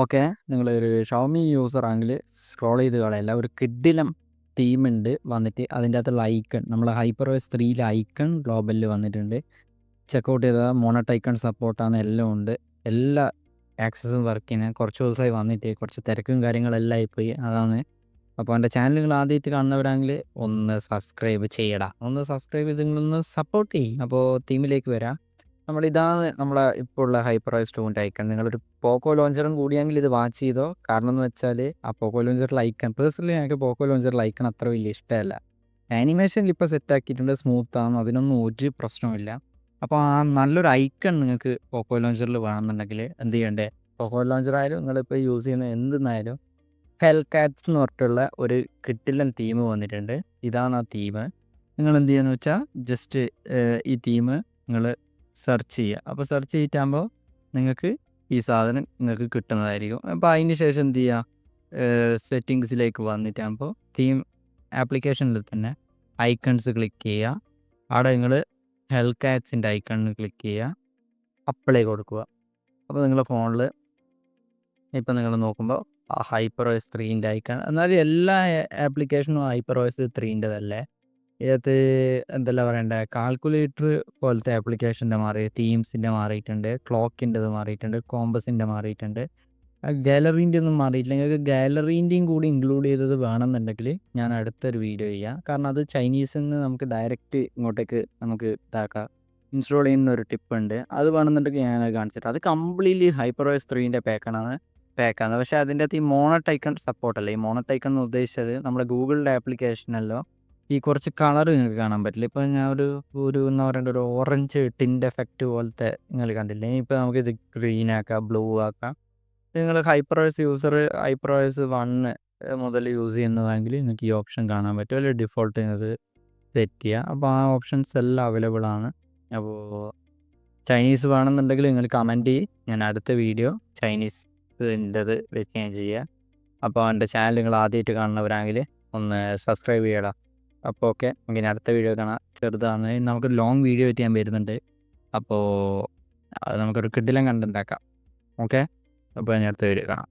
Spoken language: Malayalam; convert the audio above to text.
ഓക്കെ. നിങ്ങളൊരു ഷവോമി യൂസറാണെങ്കിൽ സ്ക്രോൾ ചെയ്ത് കളയല്ല. ഒരു കിഡിലം തീമുണ്ട് വന്നിട്ട് അതിൻ്റെ അകത്തുള്ള ഐക്കൺ നമ്മൾ ഹൈപ്പർവേസ് 3 ഐക്കൺ ഗ്ലോബലിൽ വന്നിട്ടുണ്ട്. ചെക്കൗട്ട് ചെയ്താൽ മോണറ്റ് ഐക്കൺ സപ്പോർട്ടാണ്, എല്ലാം ഉണ്ട്. എല്ലാ ആക്സസും വർക്ക് ചെയ്യുന്നത്. കുറച്ച് ദിവസമായി വന്നിട്ട് കുറച്ച് തിരക്കും കാര്യങ്ങളെല്ലാം ആയിപ്പോയി, അതാണ്. അപ്പോൾ എൻ്റെ ചാനൽ നിങ്ങൾ ആദ്യമായിട്ട് കാണുന്നവരാണെങ്കിൽ ഒന്ന് സബ്സ്ക്രൈബ് ചെയ്യടാ, ഒന്ന് സബ്സ്ക്രൈബ് ചെയ്ത് നിങ്ങളൊന്ന് സപ്പോർട്ട് ചെയ്യും. അപ്പോൾ തീമിലേക്ക് വരാം. ഇതാണ് നമ്മളെ ഇപ്പോൾ ഉള്ള ഹൈപ്പർവൈസ് 2ൻ്റെ ഐക്കൺ. നിങ്ങളൊരു പോക്കോ ലോഞ്ചറും കൂടിയെങ്കിൽ ഇത് വാച്ച് ചെയ്തോ. കാരണം എന്ന് വെച്ചാൽ ആ പോക്കോ ലോഞ്ചറിൽ ഐക്കൺ, പേഴ്സണലി എനിക്ക് പോക്കോ ലോഞ്ചറിൽ ഐക്കൺ അത്ര വലിയ ഇഷ്ടമല്ല. ആനിമേഷനിൽ ഇപ്പോൾ സെറ്റ് ആക്കിയിട്ടുണ്ട്, സ്മൂത്താണ്, അതിനൊന്നും ഒരു പ്രശ്നവുമില്ല. അപ്പോൾ ആ നല്ലൊരു ഐക്കൺ നിങ്ങൾക്ക് പോക്കോ ലോഞ്ചറിൽ വേണമെന്നുണ്ടെങ്കിൽ എന്ത് ചെയ്യണ്ടേ, പോക്കോ ലോഞ്ചർ ആയാലും നിങ്ങളിപ്പോൾ യൂസ് ചെയ്യുന്ന എന്തെന്നായാലും ഹെൽകാറ്റ്സ് എന്ന് പറഞ്ഞിട്ടുള്ള ഒരു കിട്ടില്ലൻ തീം വന്നിട്ടുണ്ട്. ഇതാണ് ആ തീം. നിങ്ങൾ എന്ത് ചെയ്യുകയെന്ന് വെച്ചാൽ ജസ്റ്റ് ഈ തീം നിങ്ങൾ സെർച്ച് ചെയ്യുക. അപ്പോൾ സെർച്ച് ചെയ്തിട്ടാകുമ്പോൾ നിങ്ങൾക്ക് ഈ സാധനം നിങ്ങൾക്ക് കിട്ടുന്നതായിരിക്കും. അപ്പോൾ അതിന് ശേഷം എന്ത് ചെയ്യുക, സെറ്റിങ്സിലേക്ക് വന്നിട്ടാകുമ്പോൾ തീം ആപ്ലിക്കേഷനിൽ തന്നെ ഐക്കൺസ് ക്ലിക്ക് ചെയ്യുക. അവിടെ നിങ്ങൾ ഹെൽകാറ്റ്സിൻ്റെ ഐക്കണിൽ ക്ലിക്ക് ചെയ്യുക, അപ്ലൈ കൊടുക്കുക. അപ്പോൾ നിങ്ങളുടെ ഫോണിൽ ഇപ്പം നിങ്ങൾ നോക്കുമ്പോൾ ആ ഹൈപ്പർവൈസ് 3ൻ്റെ ഐക്കൺ, എന്നാലും എല്ലാ ആപ്ലിക്കേഷനും ഹൈപ്പർവൈസ് 3ൻ്റെതല്ലേ. ഇതിനകത്ത് എന്തെല്ലാം പറയണ്ടേ, കാൽക്കുലേറ്റർ പോലത്തെ ആപ്ലിക്കേഷൻ്റെ മാറി, തീംസിൻ്റെ മാറിയിട്ടുണ്ട്, ക്ലോക്കിൻ്റെത് മാറിയിട്ടുണ്ട്, കോമ്പസിൻ്റെ മാറിയിട്ടുണ്ട്. ഗാലറീൻ്റെ ഒന്നും മാറിയിട്ടില്ല. നിങ്ങൾക്ക് ഗാലറീൻ്റെയും കൂടി ഇൻക്ലൂഡ് ചെയ്തത് വേണമെന്നുണ്ടെങ്കിൽ ഞാൻ അടുത്തൊരു വീഡിയോ ചെയ്യാം. കാരണം അത് ചൈനീസിൽ നിന്ന് നമുക്ക് ഡയറക്റ്റ് ഇങ്ങോട്ടേക്ക് നമുക്ക് ഇതാക്കാം, ഇൻസ്റ്റാൾ ചെയ്യുന്ന ഒരു ടിപ്പുണ്ട്. അത് വേണമെന്നുണ്ടെങ്കിൽ ഞാനത് കാണിച്ചിട്ട്, അത് കംപ്ലീറ്റ്ലി ഹൈപ്പർവൈസ് 3ൻ്റെ പാക്കാണ്. പക്ഷേ അതിൻ്റെ അകത്ത് ഈ മോണറ്റ് ഐക്കൺ സപ്പോർട്ടല്ല. ഈ മോണറ്റ് ഐക്കൺ എന്ന് ഉദ്ദേശിച്ചത് നമ്മുടെ ഗൂഗിളിൻ്റെ ആപ്ലിക്കേഷനല്ലോ ഈ കുറച്ച് കളർ നിങ്ങൾക്ക് കാണാൻ പറ്റില്ല. ഇപ്പോൾ ഞാൻ ഒരു എന്താ പറയണ്ട, ഒരു ഓറഞ്ച് ടിൻ്റ് എഫക്റ്റ് പോലത്തെ നിങ്ങൾ കണ്ടില്ലേ. ഇപ്പോൾ നമുക്കിത് ഗ്രീൻ ആക്കാം, ബ്ലൂ ആക്കാം. നിങ്ങൾ ഹൈപ്പർവൈസ് 1 മുതൽ യൂസ് ചെയ്യുന്നതാണെങ്കിൽ നിങ്ങൾക്ക് ഈ ഓപ്ഷൻ കാണാൻ പറ്റും. അല്ലെങ്കിൽ ഡിഫോൾട്ട് നിങ്ങൾക്ക് സെറ്റ് ചെയ്യുക. അപ്പോൾ ആ ഓപ്ഷൻസ് എല്ലാം അവൈലബിൾ ആണ്. അപ്പോൾ ചൈനീസ് വേണമെന്നുണ്ടെങ്കിൽ നിങ്ങൾ കമൻറ്റ് ചെയ്യും, ഞാൻ അടുത്ത വീഡിയോ ചൈനീസിൻ്റെത് വെച്ച് ഞാൻ ചെയ്യുക. അപ്പോൾ എൻ്റെ ചാനൽ നിങ്ങൾ ആദ്യമായിട്ട് കാണുന്നവരാണെങ്കിൽ ഒന്ന് സബ്സ്ക്രൈബ് ചെയ്യടാ. അപ്പോൾ ഓക്കെ, നമുക്ക് അടുത്ത വീഡിയോ കാണാം. ചെറുതാണ്, നമുക്ക് ലോങ് വീഡിയോ ആയിട്ട് ഞാൻ വരുന്നുണ്ട്. അപ്പോൾ അത് നമുക്കൊരു കിടിലൻ കണ്ടന്റ് ആക്കാം. ഓക്കെ, അപ്പോൾ ഞാൻ അടുത്ത വീഡിയോ കാണാം.